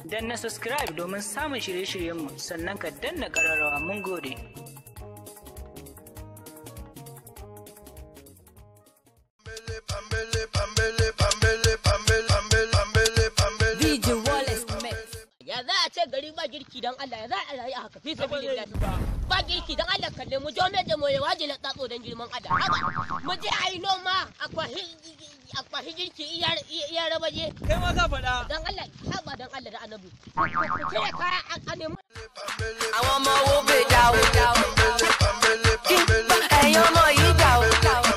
Dan na subscribe domin samun shirye-shiryenmu sannan ka danna ƙararrawa mun gode. Ya za a ce gari ba girki don Allah, ya za a rayu a haka fi sabilillah. Ba girki don Allah, kalle mu jome da moye waje na tsatso don girman Allah. Haka mu je a yi noma a kwahi girki iya rabaje. Kai ma ka faɗa. Don Allah, haba don Allah da annabi. Ku cire kaya a nemi. Àwọn ọmọ owó gbé jáwó jáwó. Ẹ̀yin ọmọ yìí jáwó jáwó.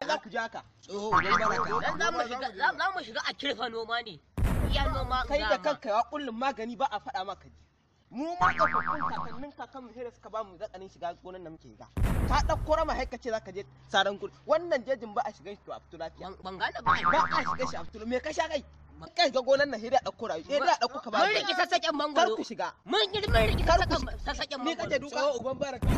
Za ku ji haka. Tsoho dai baraka. Dan za mu shiga a kirfa noma ne. Iya noma. Kai da kanka ya kullum magani ba a faɗa maka ji. Mu ma tsofaffin kakannin kakanmu sai da suka ba mu zakanin shiga gonan da muke ga. Ka ɗauko rama haika ce za ka je saran gudu. Wannan jejin ba a shiga shi to a fito lafiya. Ban gane ba. Ba a shiga shi a fito. Me ka sha kai? Kai ga gonan nan sai da ɗauko rayu. Sai da ɗauko ka ba. Mun riki sassaƙen mangoro. Kar ku shiga. Mun riki sassaƙen mangoro. Ni kace duka uban baraka.